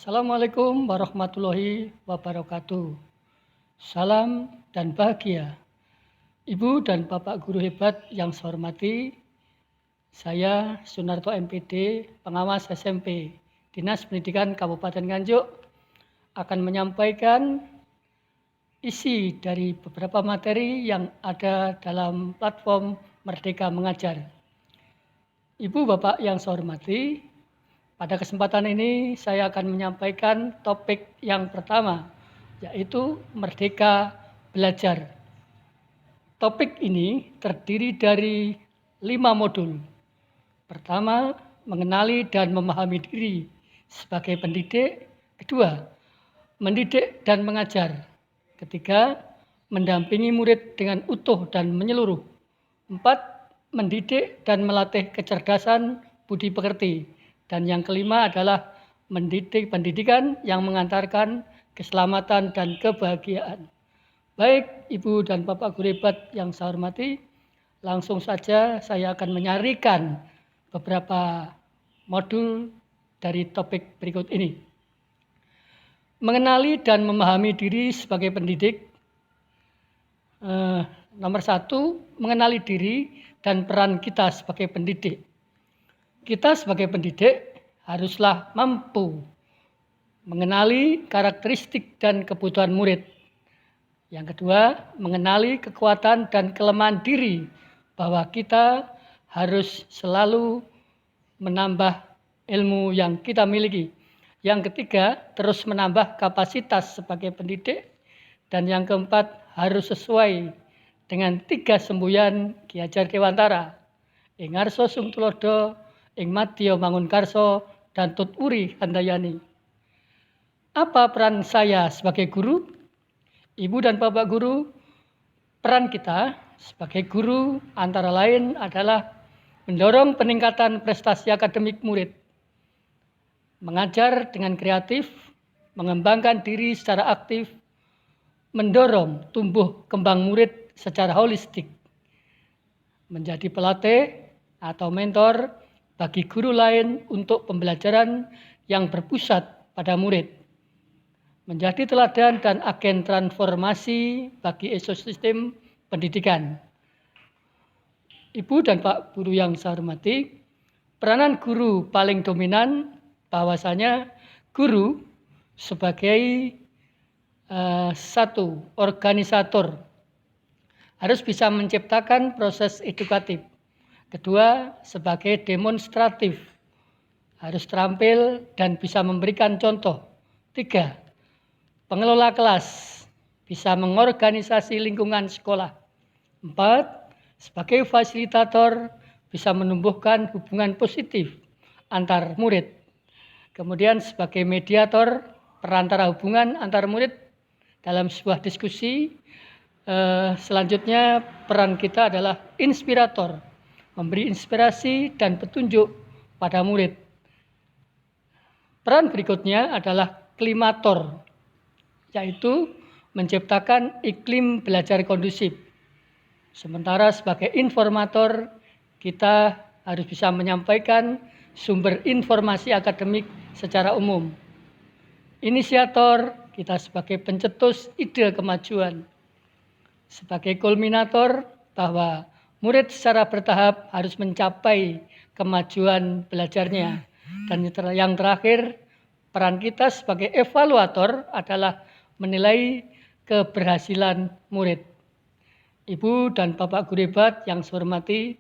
Assalamualaikum warahmatullahi wabarakatuh. Salam dan bahagia. Ibu dan Bapak guru hebat yang saya hormati, saya Sunarto MPD, pengawas SMP, Dinas Pendidikan Kabupaten Nganjuk, akan menyampaikan isi dari beberapa materi yang ada dalam platform Merdeka Mengajar. Ibu Bapak yang saya hormati, pada kesempatan ini saya akan menyampaikan topik yang pertama, yaitu Merdeka Belajar. Topik ini terdiri dari 5 modul. Pertama, mengenali dan memahami diri sebagai pendidik. Kedua, mendidik dan mengajar. Ketiga, mendampingi murid dengan utuh dan menyeluruh. 4, mendidik dan melatih kecerdasan budi pekerti. Dan yang kelima adalah mendidik pendidikan yang mengantarkan keselamatan dan kebahagiaan. Baik, Ibu dan Bapak guru hebat yang saya hormati, langsung saja saya akan menyarikan beberapa modul dari topik berikut ini. Mengenali dan memahami diri sebagai pendidik. Nomor 1, mengenali diri dan peran kita sebagai pendidik. Kita sebagai pendidik haruslah mampu mengenali karakteristik dan kebutuhan murid. Yang kedua, mengenali kekuatan dan kelemahan diri, bahwa kita harus selalu menambah ilmu yang kita miliki. Yang ketiga, terus menambah kapasitas sebagai pendidik. Dan yang keempat, harus sesuai dengan 3 semboyan Ki Hajar Dewantara. Ing ngarsa sung tulodo, ing madya mangunkarsa, dan tut uri handayani. Apa peran saya sebagai guru? Ibu dan Bapak guru, peran kita sebagai guru antara lain adalah mendorong peningkatan prestasi akademik murid, mengajar dengan kreatif, mengembangkan diri secara aktif, mendorong tumbuh kembang murid secara holistik, menjadi pelatih atau mentor bagi guru lain untuk pembelajaran yang berpusat pada murid, menjadi teladan dan agen transformasi bagi ekosistem pendidikan. Ibu dan Pak guru yang saya hormati, peranan guru paling dominan, bahwasanya guru sebagai satu organisator harus bisa menciptakan proses edukatif. Kedua, sebagai demonstratif, harus terampil dan bisa memberikan contoh. 3, pengelola kelas, bisa mengorganisasi lingkungan sekolah. 4, sebagai fasilitator, bisa menumbuhkan hubungan positif antar murid. Kemudian sebagai mediator, perantara hubungan antar murid dalam sebuah diskusi. Selanjutnya peran kita adalah inspirator, memberi inspirasi dan petunjuk pada murid. Peran berikutnya adalah klimator, yaitu menciptakan iklim belajar kondusif. Sementara sebagai informator, kita harus bisa menyampaikan sumber informasi akademik secara umum. Inisiator, kita sebagai pencetus ide kemajuan. Sebagai kulminator, bahwa murid secara bertahap harus mencapai kemajuan belajarnya. Dan yang terakhir, peran kita sebagai evaluator adalah menilai keberhasilan murid. Ibu dan Bapak guru hebat yang saya hormati,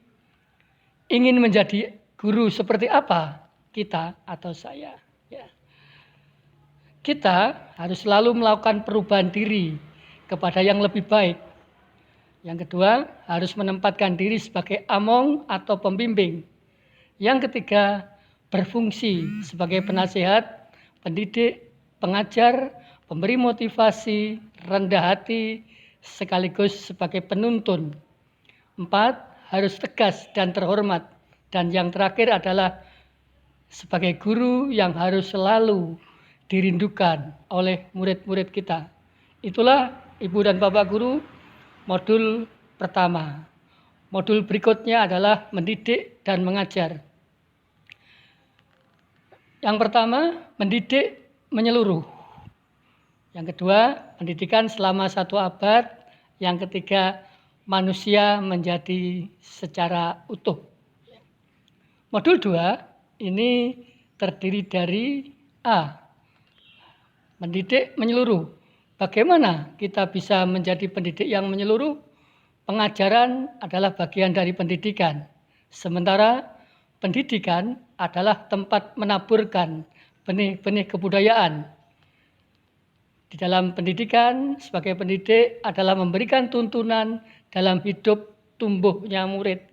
ingin menjadi guru seperti apa kita atau saya? Ya. Kita harus selalu melakukan perubahan diri kepada yang lebih baik. Yang kedua, harus menempatkan diri sebagai among atau pembimbing. Yang ketiga, berfungsi sebagai penasihat, pendidik, pengajar, pemberi motivasi, rendah hati, sekaligus sebagai penuntun. 4, harus tegas dan terhormat. Dan yang terakhir adalah sebagai guru yang harus selalu dirindukan oleh murid-murid kita. Itulah Ibu dan Bapak guru, modul pertama. Modul berikutnya adalah mendidik dan mengajar. Yang pertama, mendidik menyeluruh. Yang kedua, pendidikan selama 1 abad. Yang ketiga, manusia menjadi secara utuh. Modul 2 ini terdiri dari A. Mendidik menyeluruh. Bagaimana kita bisa menjadi pendidik yang menyeluruh? Pengajaran adalah bagian dari pendidikan. Sementara pendidikan adalah tempat menaburkan benih-benih kebudayaan. Di dalam pendidikan, sebagai pendidik adalah memberikan tuntunan dalam hidup tumbuhnya murid,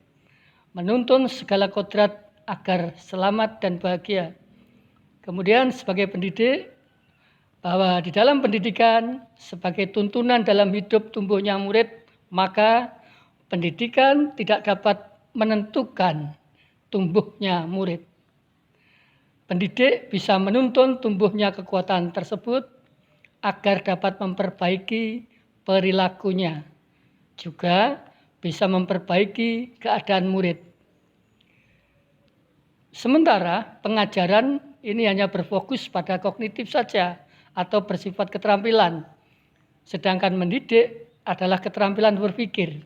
menuntun segala kodrat agar selamat dan bahagia. Kemudian sebagai pendidik, bahwa di dalam pendidikan sebagai tuntunan dalam hidup tumbuhnya murid, maka pendidikan tidak dapat menentukan tumbuhnya murid. Pendidik bisa menuntun tumbuhnya kekuatan tersebut agar dapat memperbaiki perilakunya, juga bisa memperbaiki keadaan murid. Sementara pengajaran ini hanya berfokus pada kognitif saja atau bersifat keterampilan, sedangkan mendidik adalah keterampilan berpikir,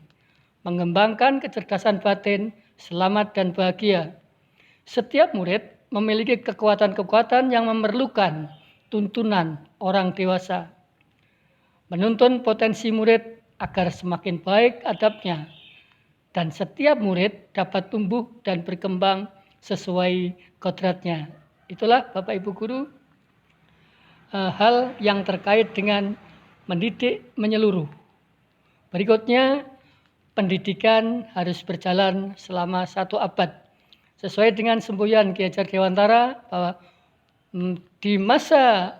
mengembangkan kecerdasan batin, selamat dan bahagia. Setiap murid memiliki kekuatan-kekuatan yang memerlukan tuntunan orang dewasa, menuntun potensi murid agar semakin baik adabnya, dan setiap murid dapat tumbuh dan berkembang sesuai kodratnya. Itulah Bapak Ibu Guru hal yang terkait dengan mendidik menyeluruh. Berikutnya, pendidikan harus berjalan selama 1 abad. Sesuai dengan semboyan Ki Hajar Dewantara bahwa di masa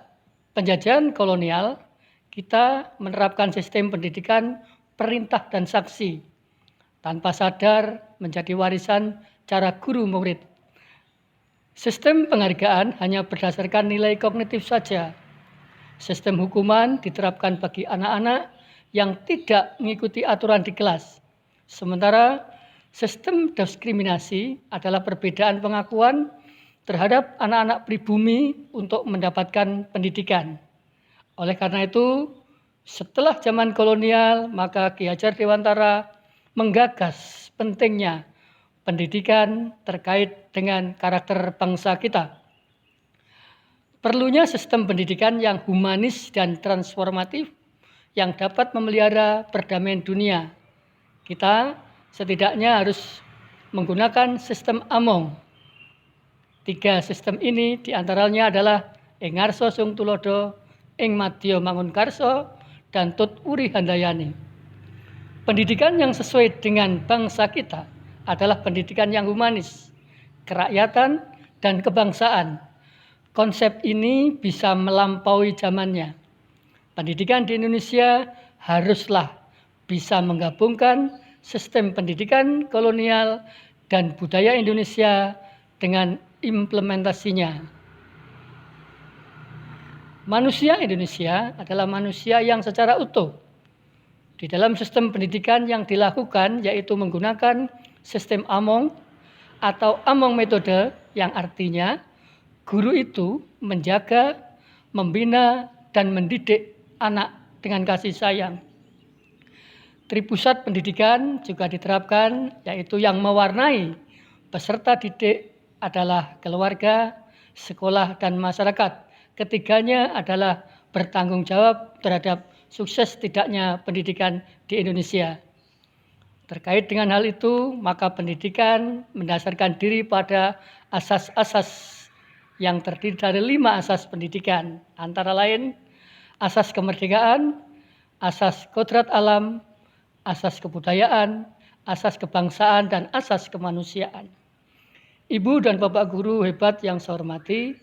penjajahan kolonial, kita menerapkan sistem pendidikan perintah dan saksi, tanpa sadar menjadi warisan cara guru murid. Sistem penghargaan hanya berdasarkan nilai kognitif saja. Sistem hukuman diterapkan bagi anak-anak yang tidak mengikuti aturan di kelas. Sementara sistem diskriminasi adalah perbedaan pengakuan terhadap anak-anak pribumi untuk mendapatkan pendidikan. Oleh karena itu, setelah zaman kolonial, maka Ki Hajar Dewantara menggagas pentingnya pendidikan terkait dengan karakter bangsa kita. Perlunya sistem pendidikan yang humanis dan transformatif yang dapat memelihara perdamaian dunia. Kita setidaknya harus menggunakan sistem Among. 3 sistem ini diantaranya adalah Ing Ngarso Sung Tulodo, Ing Madya Mangunkarso, dan Tut Uri Handayani. Pendidikan yang sesuai dengan bangsa kita adalah pendidikan yang humanis, kerakyatan, dan kebangsaan. Konsep ini bisa melampaui zamannya. Pendidikan di Indonesia haruslah bisa menggabungkan sistem pendidikan kolonial dan budaya Indonesia dengan implementasinya. Manusia Indonesia adalah manusia yang secara utuh. Di dalam sistem pendidikan yang dilakukan yaitu menggunakan sistem Among atau Among metode, yang artinya guru itu menjaga, membina, dan mendidik anak dengan kasih sayang. Tripusat pendidikan juga diterapkan, yaitu yang mewarnai peserta didik adalah keluarga, sekolah, dan masyarakat. Ketiganya adalah bertanggung jawab terhadap sukses tidaknya pendidikan di Indonesia. Terkait dengan hal itu, maka pendidikan mendasarkan diri pada asas-asas yang terdiri dari 5 asas pendidikan, antara lain asas kemerdekaan, asas kodrat alam, asas kebudayaan, asas kebangsaan, dan asas kemanusiaan. Ibu dan Bapak Guru hebat yang saya hormati,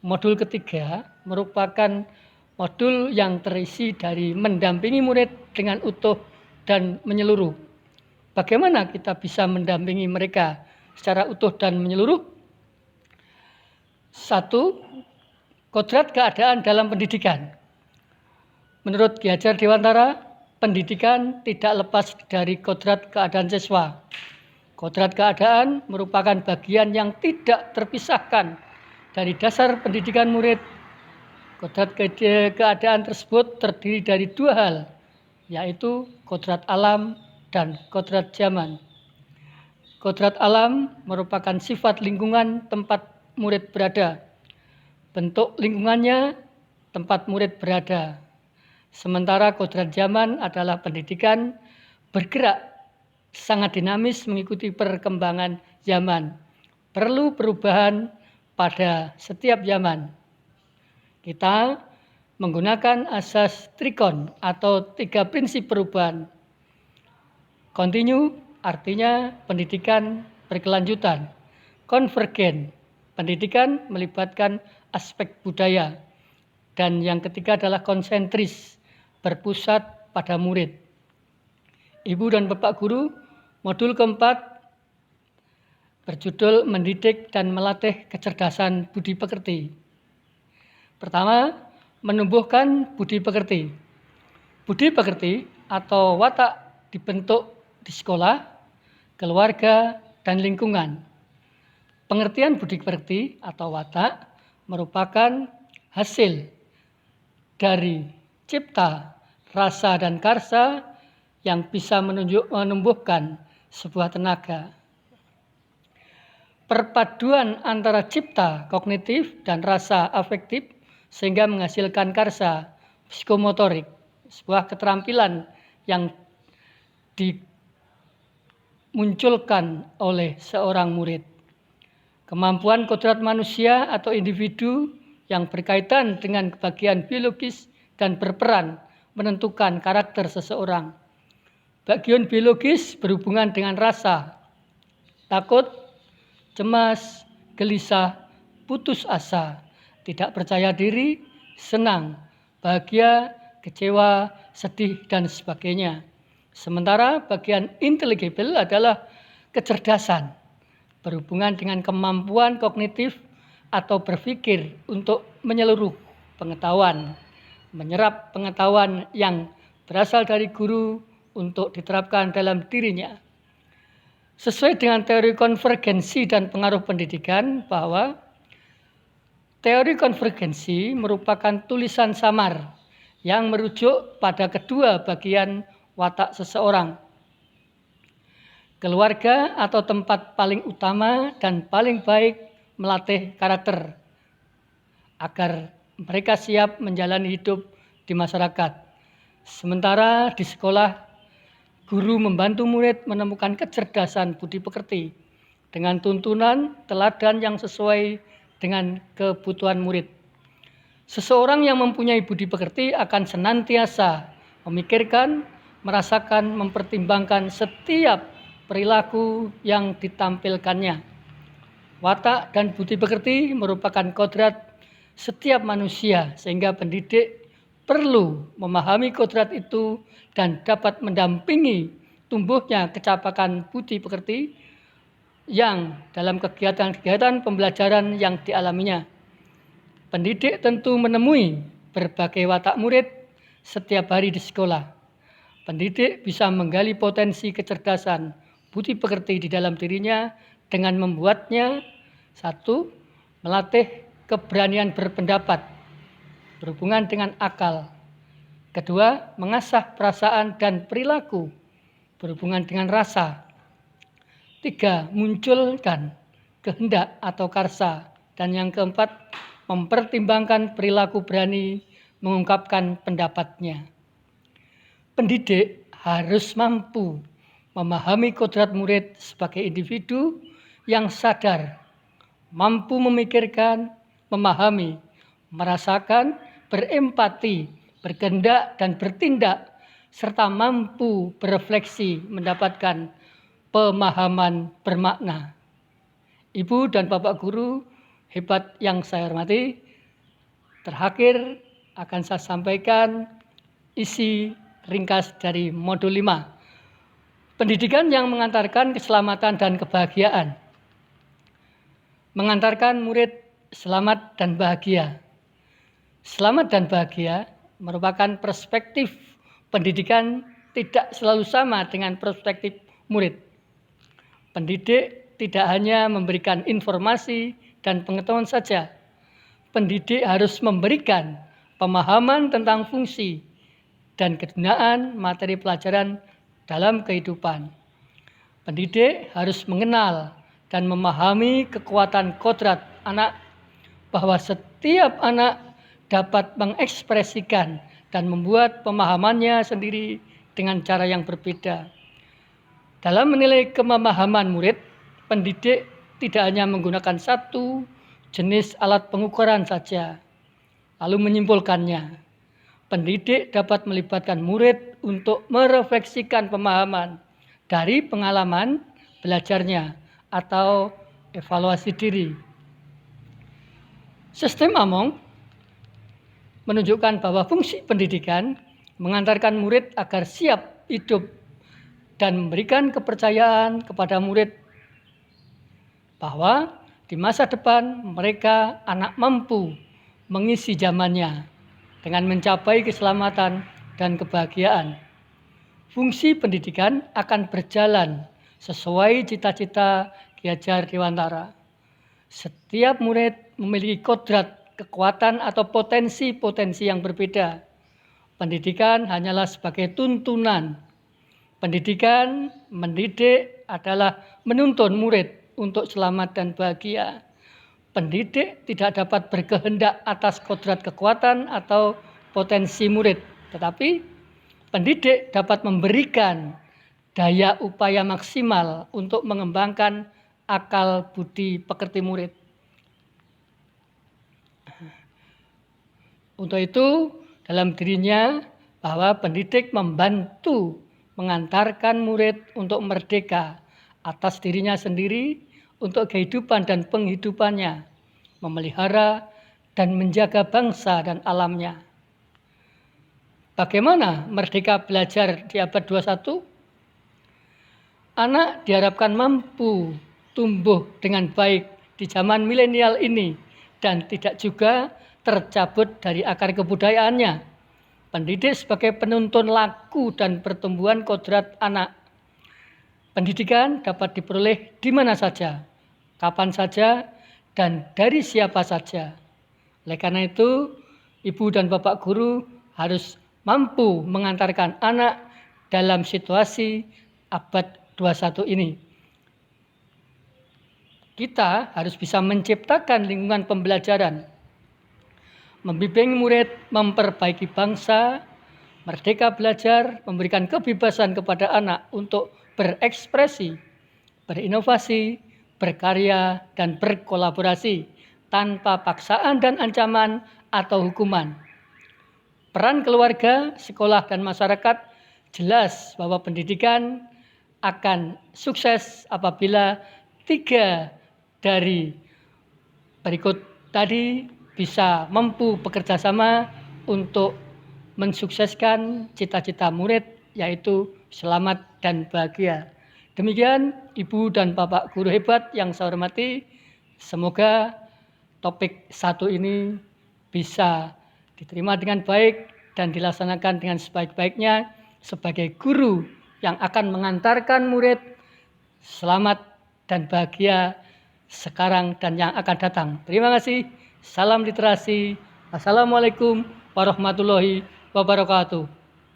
modul ketiga merupakan modul yang terisi dari mendampingi murid dengan utuh dan menyeluruh. Bagaimana kita bisa mendampingi mereka secara utuh dan menyeluruh? 1. Kodrat keadaan dalam pendidikan. Menurut Ki Hajar Dewantara, pendidikan tidak lepas dari kodrat keadaan siswa. Kodrat keadaan merupakan bagian yang tidak terpisahkan dari dasar pendidikan murid. Kodrat keadaan tersebut terdiri dari dua hal, yaitu kodrat alam dan kodrat zaman. Kodrat alam merupakan sifat lingkungan tempat murid berada. Bentuk lingkungannya tempat murid berada. Sementara kodrat zaman adalah pendidikan bergerak sangat dinamis mengikuti perkembangan zaman. Perlu perubahan pada setiap zaman. Kita menggunakan asas trikon atau 3 prinsip perubahan. Continue artinya pendidikan berkelanjutan. Konvergen, pendidikan melibatkan aspek budaya. Dan yang ketiga adalah konsentris, berpusat pada murid. Ibu dan Bapak Guru, modul keempat berjudul Mendidik dan Melatih Kecerdasan Budi Pekerti. Pertama, menumbuhkan budi pekerti. Budi pekerti atau watak dibentuk di sekolah, keluarga, dan lingkungan. Pengertian budi pekerti atau watak merupakan hasil dari cipta, rasa, dan karsa yang bisa menumbuhkan sebuah tenaga. Perpaduan antara cipta, kognitif, dan rasa afektif sehingga menghasilkan karsa psikomotorik, sebuah keterampilan yang dimunculkan oleh seorang murid. Kemampuan kodrat manusia atau individu yang berkaitan dengan kebagian biologis dan berperan menentukan karakter seseorang. Bagian biologis berhubungan dengan rasa, takut, cemas, gelisah, putus asa, tidak percaya diri, senang, bahagia, kecewa, sedih, dan sebagainya. Sementara bagian intelligible adalah kecerdasan, berhubungan dengan kemampuan kognitif atau berpikir untuk menyeluruh pengetahuan, menyerap pengetahuan yang berasal dari guru untuk diterapkan dalam dirinya. Sesuai dengan teori konvergensi dan pengaruh pendidikan bahwa teori konvergensi merupakan tulisan samar yang merujuk pada kedua bagian watak seseorang. Keluarga atau tempat paling utama dan paling baik melatih karakter agar mereka siap menjalani hidup di masyarakat. Sementara di sekolah, guru membantu murid menemukan kecerdasan budi pekerti dengan tuntunan teladan yang sesuai dengan kebutuhan murid. Seseorang yang mempunyai budi pekerti akan senantiasa memikirkan, merasakan, mempertimbangkan setiap perilaku yang ditampilkannya. Watak dan budi pekerti merupakan kodrat setiap manusia, sehingga pendidik perlu memahami kodrat itu dan dapat mendampingi tumbuhnya kecapakan budi pekerti yang dalam kegiatan-kegiatan pembelajaran yang dialaminya. Pendidik tentu menemui berbagai watak murid setiap hari di sekolah. Pendidik bisa menggali potensi kecerdasan budi pekerti di dalam dirinya dengan membuatnya, 1. Melatih keberanian berpendapat berhubungan dengan akal. 2. Mengasah perasaan dan perilaku berhubungan dengan rasa. 3. Munculkan kehendak atau karsa. Dan yang keempat, mempertimbangkan perilaku berani mengungkapkan pendapatnya. Pendidik harus mampu memahami kodrat murid sebagai individu yang sadar, mampu memikirkan, memahami, merasakan, berempati, berkehendak, dan bertindak, serta mampu berefleksi mendapatkan pemahaman bermakna. Ibu dan Bapak Guru hebat yang saya hormati, terakhir akan saya sampaikan isi ringkas dari modul 5. Pendidikan yang mengantarkan keselamatan dan kebahagiaan. Mengantarkan murid selamat dan bahagia. Selamat dan bahagia merupakan perspektif pendidikan tidak selalu sama dengan perspektif murid. Pendidik tidak hanya memberikan informasi dan pengetahuan saja. Pendidik harus memberikan pemahaman tentang fungsi dan kegunaan materi pelajaran dalam kehidupan. Pendidik harus mengenal dan memahami kekuatan kodrat anak, bahwa setiap anak dapat mengekspresikan dan membuat pemahamannya sendiri dengan cara yang berbeda. Dalam menilai kemahaman murid, pendidik tidak hanya menggunakan satu jenis alat pengukuran saja, lalu menyimpulkannya. Pendidik dapat melibatkan murid untuk merefleksikan pemahaman dari pengalaman belajarnya atau evaluasi diri. Sistem Among menunjukkan bahwa fungsi pendidikan mengantarkan murid agar siap hidup dan memberikan kepercayaan kepada murid bahwa di masa depan mereka anak mampu mengisi zamannya dengan mencapai keselamatan dan kebahagiaan. Fungsi pendidikan akan berjalan sesuai cita-cita Ki Hajar Dewantara. Setiap murid memiliki kodrat, kekuatan atau potensi-potensi yang berbeda. Pendidikan hanyalah sebagai tuntunan. Pendidikan mendidik adalah menuntun murid untuk selamat dan bahagia. Pendidik tidak dapat berkehendak atas kodrat, kekuatan atau potensi murid, tetapi pendidik dapat memberikan daya upaya maksimal untuk mengembangkan akal budi pekerti murid. Untuk itu, dalam dirinya bahwa pendidik membantu mengantarkan murid untuk merdeka atas dirinya sendiri, untuk kehidupan dan penghidupannya, memelihara dan menjaga bangsa dan alamnya. Bagaimana merdeka belajar di abad 21? Anak diharapkan mampu tumbuh dengan baik di zaman milenial ini dan tidak juga tercabut dari akar kebudayaannya. Pendidik sebagai penuntun laku dan pertumbuhan kodrat anak. Pendidikan dapat diperoleh di mana saja, kapan saja, dan dari siapa saja. Oleh karena itu, ibu dan bapak guru harus mampu mengantarkan anak dalam situasi abad 21 ini. Kita harus bisa menciptakan lingkungan pembelajaran, membimbing murid memperbaiki bangsa, merdeka belajar, memberikan kebebasan kepada anak untuk berekspresi, berinovasi, berkarya, dan berkolaborasi tanpa paksaan dan ancaman atau hukuman. Peran keluarga, sekolah, dan masyarakat jelas bahwa pendidikan akan sukses apabila 3 dari berikut tadi bisa mampu bekerja sama untuk mensukseskan cita-cita murid, yaitu selamat dan bahagia. Demikian Ibu dan Bapak guru hebat yang saya hormati, semoga topik 1 ini bisa diterima dengan baik dan dilaksanakan dengan sebaik-baiknya sebagai guru yang akan mengantarkan murid selamat dan bahagia sekarang dan yang akan datang. Terima kasih. Salam literasi. Assalamualaikum warahmatullahi wabarakatuh.